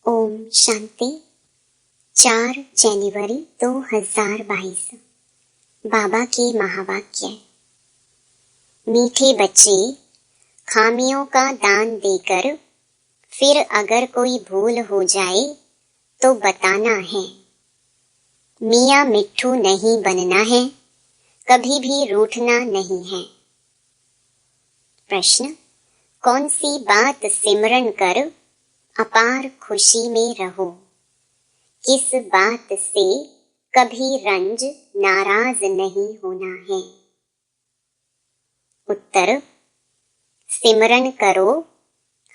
ओम शांति। 4 जनवरी 2022। बाबा के महावाक्य। मीठे बच्चे, खामियों का दान देकर फिर अगर कोई भूल हो जाए तो बताना है। मियाँ मिट्ठू नहीं बनना है, कभी भी रूठना नहीं है। प्रश्न: कौन सी बात सिमरन कर अपार खुशी में रहो? किस बात से कभी रंज नाराज नहीं होना है? उत्तर: सिमरन करो।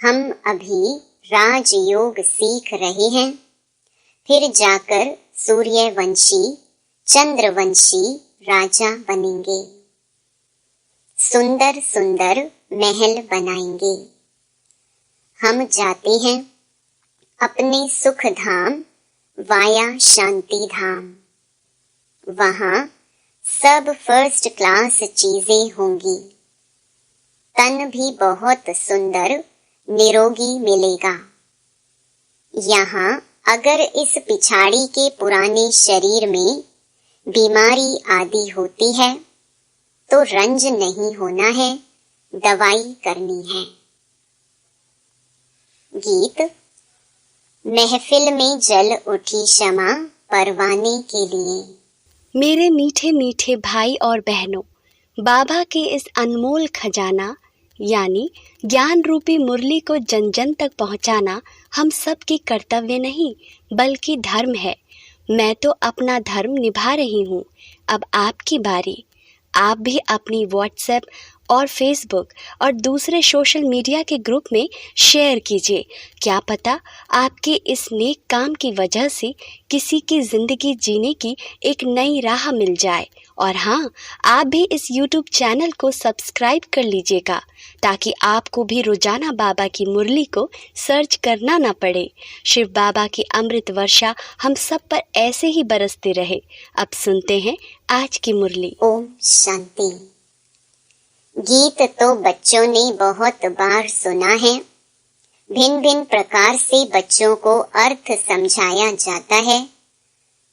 हम अभी राजयोग सीख रहे हैं, फिर जाकर सूर्यवंशी चंद्रवंशी राजा बनेंगे। सुंदर सुंदर महल बनाएंगे। हम जाते हैं अपने सुख धाम वाया शांति धाम। वहाँ सब फर्स्ट क्लास चीजें होंगी। तन भी बहुत सुंदर निरोगी मिलेगा। यहाँ अगर इस पिछाड़ी के पुराने शरीर में बीमारी आदि होती है तो रंज नहीं होना है, दवाई करनी है। गीत। महफिल में जल उठी शमा परवाने के लिए। मेरे मीठे मीठे भाई और बहनों, बाबा के इस अनमोल खजाना यानी ज्ञान रूपी मुरली को जन जन तक पहुंचाना हम सब की कर्तव्य नहीं बल्कि धर्म है। मैं तो अपना धर्म निभा रही हूँ, अब आपकी बारी। आप भी अपनी व्हाट्सएप और फेसबुक और दूसरे सोशल मीडिया के ग्रुप में शेयर कीजिए। क्या पता आपके इस नेक काम की वजह से किसी की ज़िंदगी जीने की एक नई राह मिल जाए। और हाँ, आप भी इस YouTube चैनल को सब्सक्राइब कर लीजिएगा ताकि आपको भी रोजाना बाबा की मुरली को सर्च करना ना पड़े। शिव बाबा की अमृत वर्षा हम सब पर ऐसे ही बरसते रहे। अब सुनते हैं आज की मुरली। ओम शांति। गीत तो बच्चों ने बहुत बार सुना है। भिन्न भिन्न प्रकार से बच्चों को अर्थ समझाया जाता है।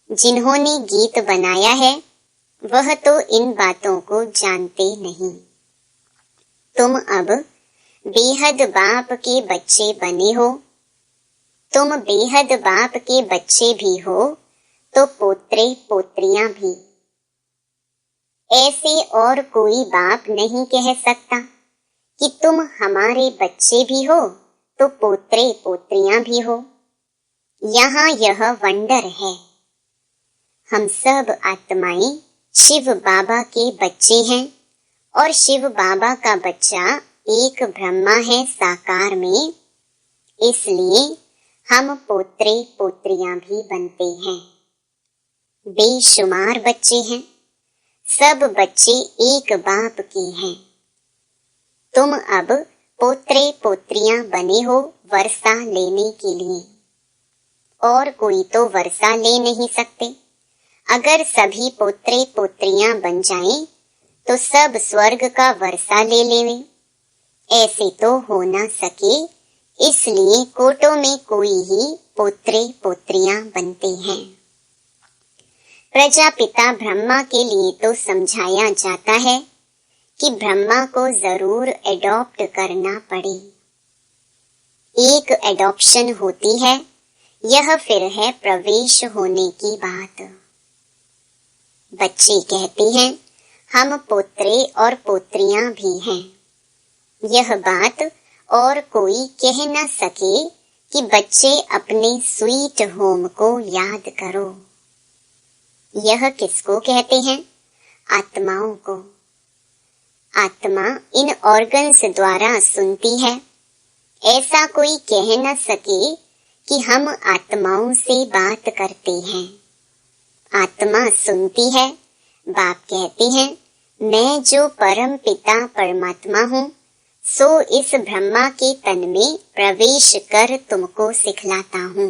जिन्होंने गीत बनाया है वह तो इन बातों को जानते नहीं। तुम अब बेहद बाप के बच्चे बने हो। तुम बेहद बाप के बच्चे भी हो तो पोत्रे पोत्रियां भी। ऐसे और कोई बाप नहीं कह सकता कि तुम हमारे बच्चे भी हो तो पोत्रे पोत्रियां भी हो। यहाँ यह वंडर है। हम सब आत्माएं शिव बाबा के बच्चे हैं और शिव बाबा का बच्चा एक ब्रह्मा है साकार में, इसलिए हम पोत्रे पोत्रियां भी बनते हैं। बेशुमार बच्चे हैं, सब बच्चे एक बाप के हैं। तुम अब पोत्रे पोत्रियां बने हो वर्षा लेने के लिए, और कोई तो वर्षा ले नहीं सकते। अगर सभी पोत्रे पोत्रियां बन जाएं तो सब स्वर्ग का वर्षा ले लेवें। ऐसे तो हो ना सके, इसलिए कोटों में कोई ही पोत्रे पोत्रियां बनते हैं। प्रजापिता ब्रह्मा के लिए तो समझाया जाता है कि ब्रह्मा को जरूर एडॉप्ट करना पड़े। एक एडॉप्शन होती है, यह फिर है प्रवेश होने की बात। बच्चे कहते हैं हम पोत्रे और पोत्रियां भी हैं। यह बात और कोई कह न सके कि बच्चे अपने स्वीट होम को याद करो। यह किसको कहते हैं? आत्माओं को। आत्मा इन ऑर्गन्स द्वारा सुनती है। ऐसा कोई कह न सके कि हम आत्माओं से बात करते हैं। आत्मा सुनती है। बाप कहते हैं मैं जो परम पिता परमात्मा हूँ सो इस ब्रह्मा के तन में प्रवेश कर तुमको सिखलाता हूँ।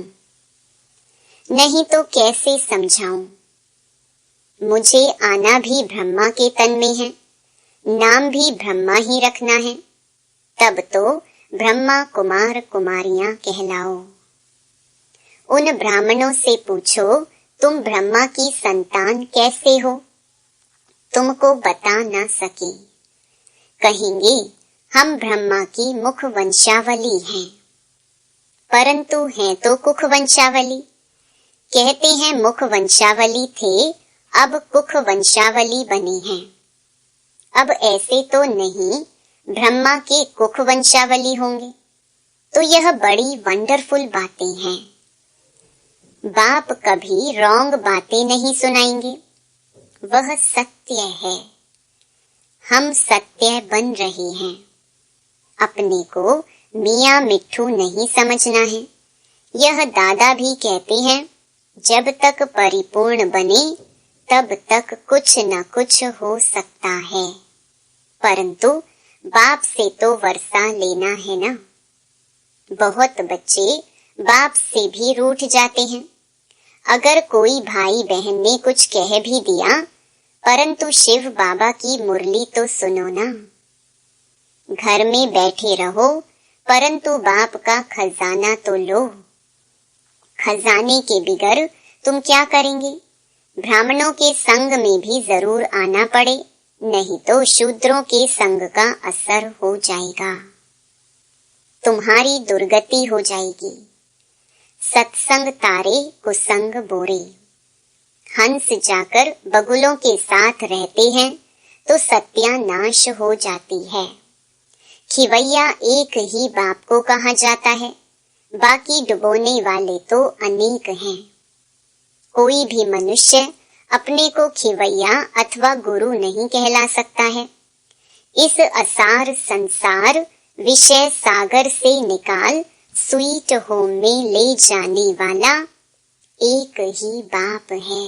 नहीं तो कैसे समझाऊं? मुझे आना भी ब्रह्मा के तन में है, नाम भी ब्रह्मा ही रखना है, तब तो ब्रह्मा कुमार कुमारियां कहलाओ। उन ब्राह्मणों से पूछो, तुम ब्रह्मा की संतान कैसे हो? तुमको बता न सके। कहेंगे, हम ब्रह्मा की मुख वंशावली हैं। परंतु हैं तो कुख वंशावली। कहते हैं मुख वंशावली थे, अब कुख वंशावली बने हैं। अब ऐसे तो नहीं ब्रह्मा के कुख वंशावली होंगे। तो यह बड़ी वंडरफुल बातें हैं। बाप कभी रॉन्ग बातें नहीं सुनाएंगे, वह सत्य है। हम सत्य बन रहे हैं। अपने को मियाँ मिट्ठू नहीं समझना है। यह दादा भी कहते हैं, जब तक परिपूर्ण बने तब तक कुछ न कुछ हो सकता है। परंतु बाप से तो वर्षा लेना है ना। बहुत बच्चे बाप से भी रूठ जाते हैं। अगर कोई भाई बहन ने कुछ कह भी दिया, परंतु शिव बाबा की मुरली तो सुनो ना। घर में बैठे रहो, परंतु बाप का खजाना तो लो। खजाने के बिगर तुम क्या करेंगे? ब्राह्मणों के संग में भी जरूर आना पड़े, नहीं तो शूद्रों के संग का असर हो जाएगा। तुम्हारी दुर्गति हो जाएगी। सत्संग तारे कुसंग बोरे। हंस जाकर बगुलों के साथ रहते हैं तो सत्यानाश हो जाती है। खिवैया एक ही बाप को कहा जाता है, बाकी डुबोने वाले तो अनेक हैं। कोई भी मनुष्य अपने को खिवैया अथवा गुरु नहीं कहला सकता है। इस असार संसार विषय सागर से निकाल स्वीट होम में ले जाने वाला एक ही बाप है।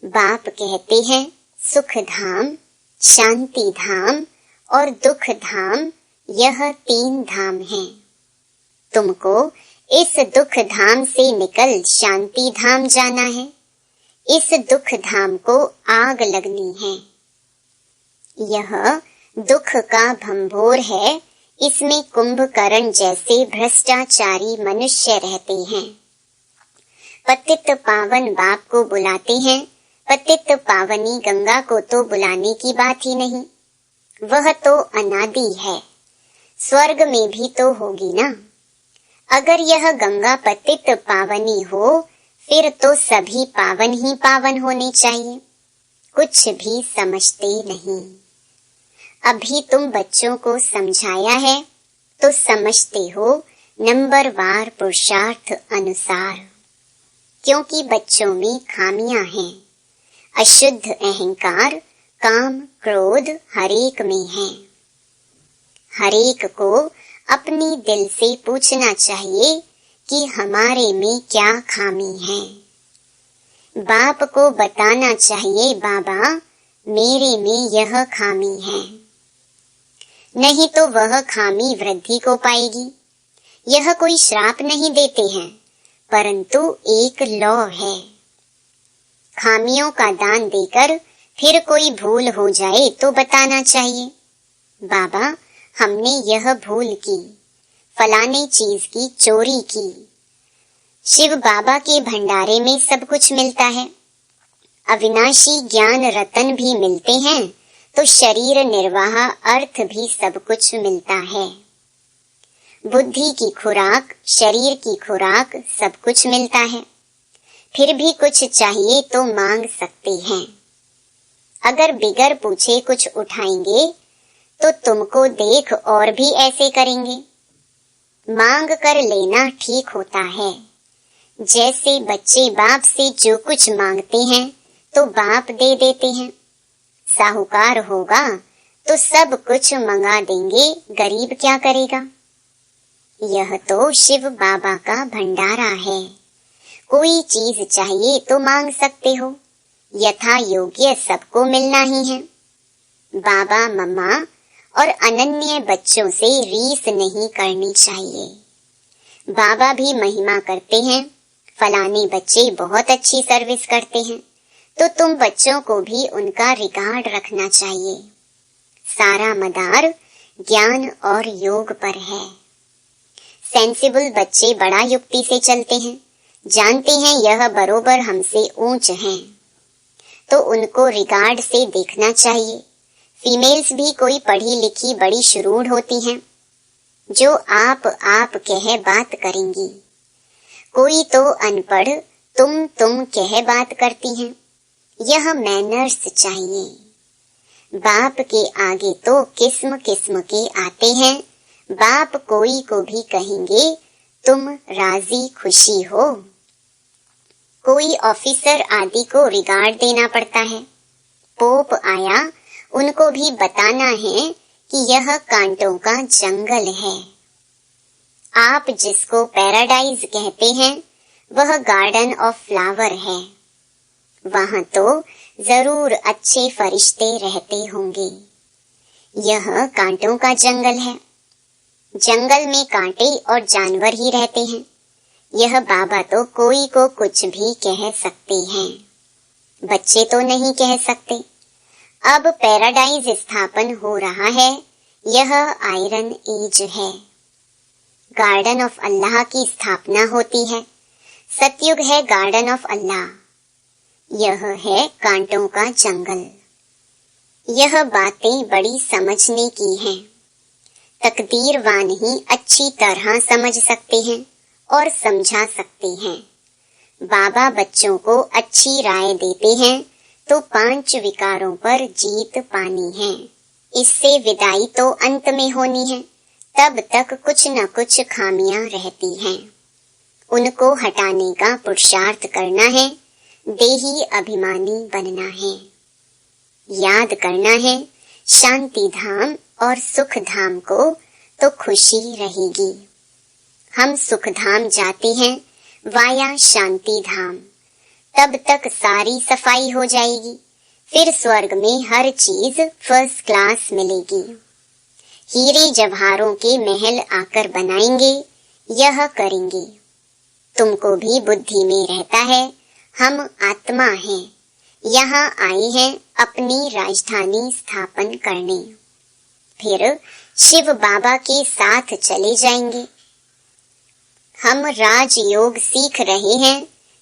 बाप कहते हैं, सुख धाम, शांति धाम और दुख धाम, यह 3 धाम हैं। तुमको इस दुख धाम से निकल शांति धाम जाना है। इस दुख धाम को आग लगनी है। यह दुख का भंभोर है। इसमें कुंभकर्ण जैसे भ्रष्टाचारी मनुष्य रहते हैं। पतित पावन बाप को बुलाते हैं, पतित पावनी गंगा को तो बुलाने की बात ही नहीं। वह तो अनादि है, स्वर्ग में भी तो होगी ना। अगर यह गंगा पतित पावनी हो, फिर तो सभी पावन ही पावन होने चाहिए। कुछ भी समझते नहीं। अभी तुम बच्चों को समझाया है तो समझते हो नंबरवार पुरुषार्थ अनुसार, क्योंकि बच्चों में खामियां हैं। अशुद्ध अहंकार, काम, क्रोध हरेक में है। हरेक को अपनी दिल से पूछना चाहिए कि हमारे में क्या खामी है। बाप को बताना चाहिए, बाबा मेरे में यह खामी है। नहीं तो वह खामी वृद्धि को पाएगी। यह कोई श्राप नहीं देते हैं, परंतु एक लॉ है। खामियों का दान देकर फिर कोई भूल हो जाए तो बताना चाहिए, बाबा हमने यह भूल की, फलाने चीज की चोरी की। शिव बाबा के भंडारे में सब कुछ मिलता है। अविनाशी ज्ञान रतन भी मिलते हैं, तो शरीर निर्वाह अर्थ भी सब कुछ मिलता है। बुद्धि की खुराक, शरीर की खुराक सब कुछ मिलता है। फिर भी कुछ चाहिए तो मांग सकते हैं। अगर बिगर पूछे कुछ उठाएंगे तो तुमको देख और भी ऐसे करेंगे। मांग कर लेना ठीक होता है। जैसे बच्चे बाप से जो कुछ मांगते हैं तो बाप दे देते हैं। साहूकार होगा तो सब कुछ मंगा देंगे, गरीब क्या करेगा? यह तो शिव बाबा का भंडारा है। कोई चीज चाहिए तो मांग सकते हो, यथा योग्य सबको मिलना ही है। बाबा मम्मा और अनन्य बच्चों से रीस नहीं करनी चाहिए। बाबा भी महिमा करते हैं, फलाने बच्चे बहुत अच्छी सर्विस करते हैं, तो तुम बच्चों को भी उनका रिकॉर्ड रखना चाहिए। सारा मदार ज्ञान और योग पर है। सेंसिबल बच्चे बड़ा युक्ति से चलते हैं, जानते हैं यह बरोबर हमसे ऊंच हैं, तो उनको रिगार्ड से देखना चाहिए। फीमेल्स भी कोई पढ़ी लिखी बड़ी शुरूढ़ होती हैं, जो आप कह बात करेंगी। कोई तो अनपढ़ तुम कह बात करती हैं। यह मैनर्स चाहिए। बाप के आगे तो किस्म किस्म के आते हैं। बाप कोई को भी कहेंगे तुम राजी खुशी हो। कोई ऑफिसर आदि को रिगार्ड देना पड़ता है। पोप आया, उनको भी बताना है कि यह कांटों का जंगल है। आप जिसको पैराडाइज कहते हैं वह गार्डन ऑफ फ्लावर है। वहां तो जरूर अच्छे फरिश्ते रहते होंगे। यह कांटों का जंगल है। जंगल में कांटे और जानवर ही रहते हैं। यह बाबा तो कोई को कुछ भी कह सकते हैं, बच्चे तो नहीं कह सकते। अब पैराडाइज स्थापन हो रहा है। यह आयरन एज है। गार्डन ऑफ अल्लाह की स्थापना होती है। सतयुग है गार्डन ऑफ अल्लाह। यह है कांटों का जंगल। यह बातें बड़ी समझने की हैं। तकदीरवान ही अच्छी तरह समझ सकते हैं और समझा सकते हैं। बाबा बच्चों को अच्छी राय देते हैं तो 5 विकारों पर जीत पानी है। इससे विदाई तो अंत में होनी है, तब तक कुछ न कुछ खामियां रहती हैं। उनको हटाने का पुरुषार्थ करना है। देही अभिमानी बनना है। याद करना है शांति धाम और सुख धाम को, तो खुशी रहेगी। हम सुख धाम जाते हैं वाया शांति धाम। तब तक सारी सफाई हो जाएगी। फिर स्वर्ग में हर चीज फर्स्ट क्लास मिलेगी। हीरे जवाहरों के महल आकर बनाएंगे। यह करेंगे। तुमको भी बुद्धि में रहता है हम आत्मा हैं, यहाँ आए हैं अपनी राजधानी स्थापन करने। फिर शिव बाबा के साथ चले जाएंगे। हम राजयोग सीख रहे हैं,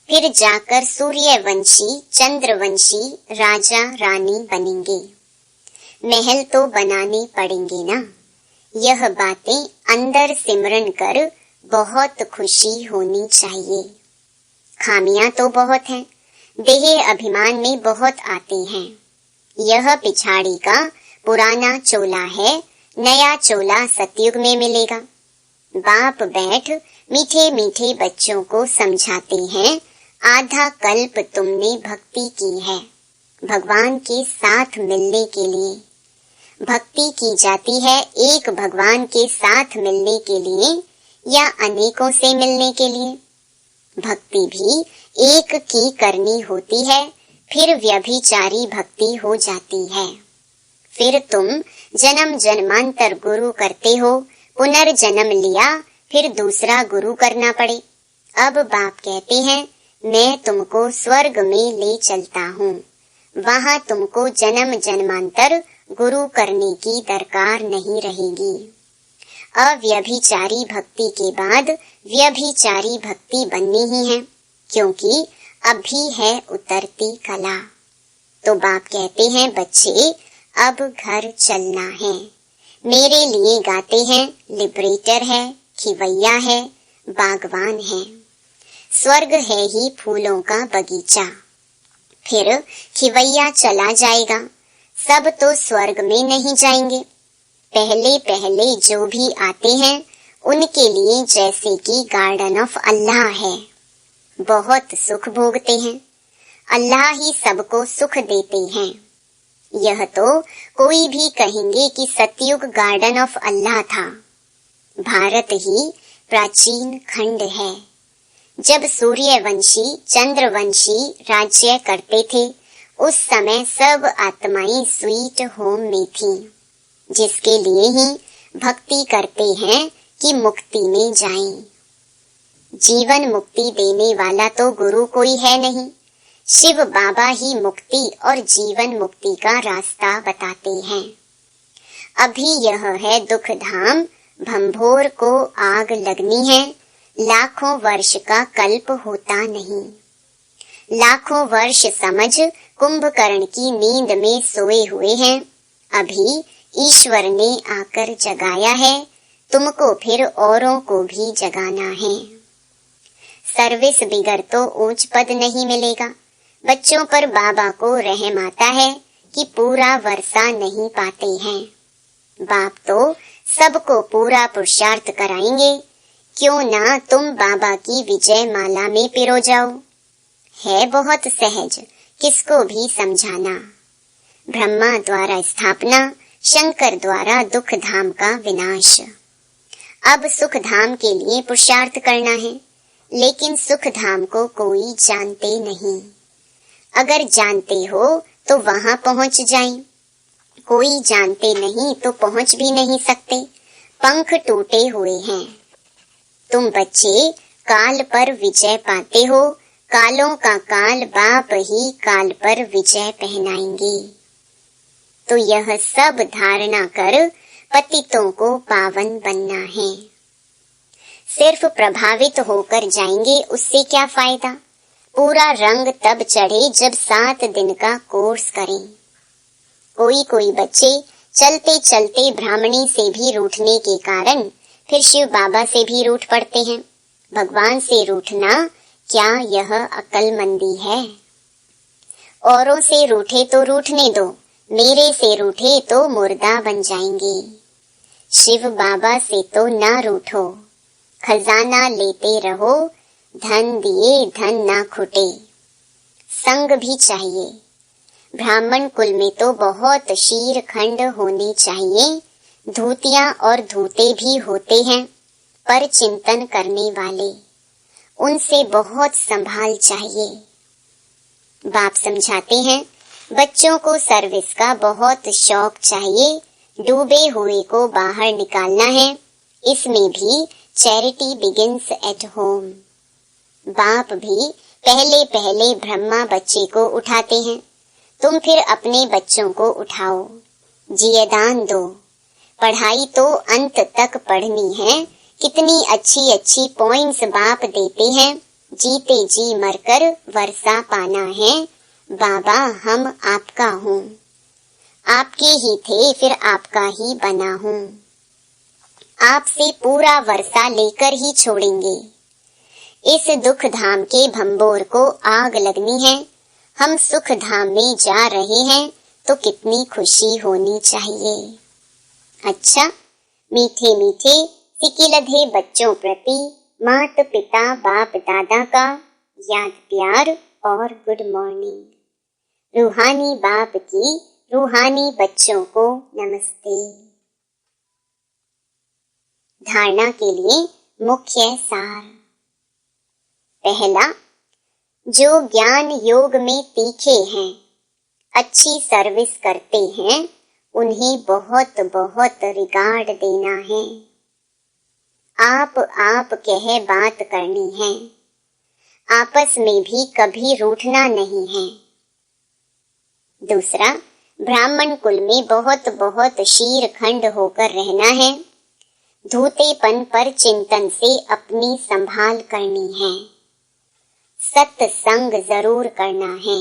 फिर जाकर सूर्यवंशी चंद्रवंशी राजा रानी बनेंगे। महल तो बनाने पड़ेंगे ना। यह बातें अंदर सिमरन कर बहुत खुशी होनी चाहिए। खामियां तो बहुत हैं, देह अभिमान में बहुत आते हैं। यह पिछाड़ी का पुराना चोला है, नया चोला सतयुग में मिलेगा। बाप बैठ मीठे मीठे बच्चों को समझाते हैं, आधा कल्प तुमने भक्ति की है भगवान के साथ मिलने के लिए। भक्ति की जाती है एक भगवान के साथ मिलने के लिए या अनेकों से मिलने के लिए। भक्ति भी एक की करनी होती है, फिर व्यभिचारी भक्ति हो जाती है। फिर तुम जन्म जन्मांतर गुरु करते हो, पुनर्जन्म लिया, फिर दूसरा गुरु करना पड़े। अब बाप कहते हैं मैं तुमको स्वर्ग में ले चलता हूँ। वहाँ तुमको जन्म जन्मांतर गुरु करने की दरकार नहीं रहेगी। अव्यभिचारी भक्ति के बाद व्यभिचारी भक्ति बननी ही है, क्योंकि अभी है उतरती कला। तो बाप कहते हैं बच्चे अब घर चलना है। मेरे लिए गाते हैं लिबरेटर है, खिवैया है, बागवान है। स्वर्ग है ही फूलों का बगीचा। फिर खिवैया चला जाएगा। सब तो स्वर्ग में नहीं जाएंगे। पहले पहले जो भी आते हैं उनके लिए जैसे कि गार्डन ऑफ अल्लाह है, बहुत सुख भोगते हैं। अल्लाह ही सबको सुख देते हैं। यह तो कोई भी कहेंगे कि सतयुग गार्डन ऑफ अल्लाह था। भारत ही प्राचीन खंड है। जब सूर्यवंशी चंद्रवंशी राज्य करते थे, उस समय सब आत्माएं स्वीट होम में थीं, जिसके लिए ही भक्ति करते हैं कि मुक्ति में जाएं। जीवन मुक्ति देने वाला तो गुरु कोई है नहीं। शिव बाबा ही मुक्ति और जीवन मुक्ति का रास्ता बताते हैं। अभी यह है दुख धाम, भंभोर को आग लगनी है, लाखों वर्ष का कल्प होता नहीं। लाखों वर्ष समझ कुंभकर्ण की नींद में सोए हुए हैं, अभी ईश्वर ने आकर जगाया है, तुमको फिर औरों को भी जगाना है। सर्विस बिगर तो ऊंच पद नहीं मिलेगा। बच्चों पर बाबा को रहम आता है कि पूरा वर्षा नहीं पाते हैं। बाप तो सबको पूरा पुरुषार्थ कराएंगे, क्यों ना तुम बाबा की विजय माला में पिरो जाओ। है बहुत सहज किसको भी समझाना। ब्रह्मा द्वारा स्थापना, शंकर द्वारा दुख धाम का विनाश। अब सुख धाम के लिए पुरुषार्थ करना है, लेकिन सुख धाम को कोई जानते नहीं। अगर जानते हो तो वहां पहुंच जाएं। कोई जानते नहीं तो पहुंच भी नहीं सकते, पंख टूटे हुए हैं। तुम बच्चे काल पर विजय पाते हो, कालों का काल बाप ही काल पर विजय पहनाएंगे। तो यह सब धारणा कर पतितों को पावन बनना है। सिर्फ प्रभावित होकर जाएंगे, उससे क्या फायदा। पूरा रंग तब चढ़े जब 7 दिन का कोर्स करें। कोई बच्चे चलते चलते ब्राह्मणी से भी रूठने के कारण फिर शिव बाबा से भी रूठ पड़ते हैं। भगवान से रूठना क्या यह अक्लमंदी है? औरों से रूठे तो रूठने दो, मेरे से रूठे तो मुर्दा बन जाएंगे। शिव बाबा से तो ना रूठो, खजाना लेते रहो, धन दिए धन ना खुटे। संग भी चाहिए। ब्राह्मण कुल में तो बहुत शीर खंड होने चाहिए। धूतियां और धूते भी होते हैं, पर चिंतन करने वाले, उनसे बहुत संभाल चाहिए। बाप समझाते हैं, बच्चों को सर्विस का बहुत शौक चाहिए। डूबे हुए को बाहर निकालना है, इसमें भी चैरिटी बिगिंस एट होम। बाप भी पहले पहले ब्रह्मा बच्चे को उठाते हैं, तुम फिर अपने बच्चों को उठाओ, जियदान दो। पढ़ाई तो अंत तक पढ़नी है। कितनी अच्छी अच्छी पॉइंट्स बाप देते हैं। जीते जी मरकर वर्षा पाना है। बाबा हम आपका हूँ, आपके ही थे फिर आपका ही बना हूँ। आपसे पूरा वर्षा लेकर ही छोड़ेंगे। इस दुख धाम के भंबोर को आग लगनी है। हम सुख धाम में जा रहे हैं तो कितनी खुशी होनी चाहिए। अच्छा, मीठे मीठे सिकिलधे बच्चों प्रति माता पिता बाप दादा का याद प्यार और गुड मॉर्निंग। रूहानी बाप की रूहानी बच्चों को नमस्ते। धारणा के लिए मुख्य सार। पहला, जो ज्ञान योग में तीखे हैं, अच्छी सर्विस करते हैं, उन्हें बहुत बहुत रिगार्ड देना है। आप कह बात करनी है। आपस में भी कभी रूठना नहीं है। दूसरा, ब्राह्मण कुल में बहुत बहुत शीर खंड होकर रहना है। धूतेपन पर चिंतन से अपनी संभाल करनी है। सत्संग जरूर करना है।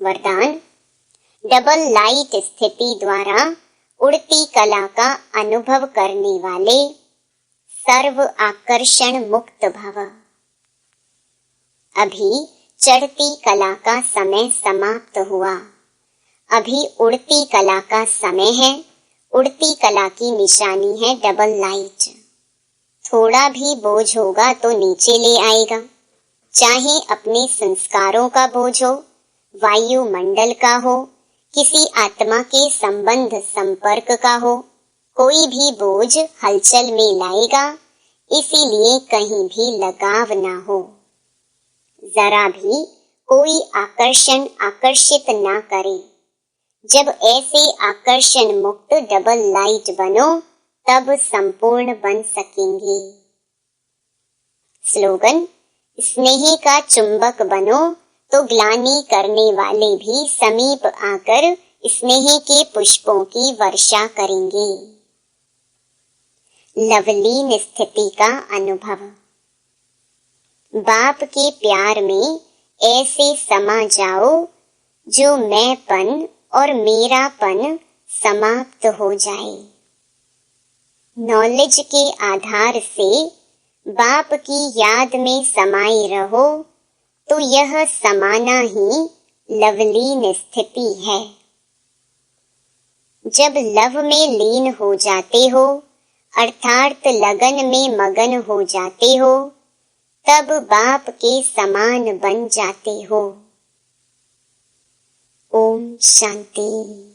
वरदान, डबल लाइट स्थिति द्वारा उड़ती कला का अनुभव करने वाले सर्व आकर्षण मुक्त भव। अभी चढ़ती कला का समय समाप्त हुआ, अभी उड़ती कला का समय है। उड़ती कला की निशानी है डबल लाइट। थोड़ा भी बोझ होगा तो नीचे ले आएगा, चाहे अपने संस्कारों का बोझ हो, वायुमंडल का हो, किसी आत्मा के संबंध संपर्क का हो, कोई भी बोझ हलचल में लाएगा। इसीलिए कहीं भी लगाव ना हो, जरा भी कोई आकर्षण आकर्षित ना करे। जब ऐसे आकर्षण मुक्त डबल लाइट बनो, तब संपूर्ण बन सकेंगे। स्लोगन, स्नेही का चुंबक बनो तो ग्लानि करने वाले भी समीप आकर स्नेह के पुष्पों की वर्षा करेंगे। लवलीन स्थिति का अनुभव। बाप के प्यार में ऐसे समा जाओ जो मैंपन और मेरापन समाप्त हो जाए। नॉलेज के आधार से बाप की याद में समाये रहो तो यह समाना ही लवलीन स्थिति है। जब लव में लीन हो जाते हो अर्थात लगन में मगन हो जाते हो तब बाप के समान बन जाते हो। ओम शांति।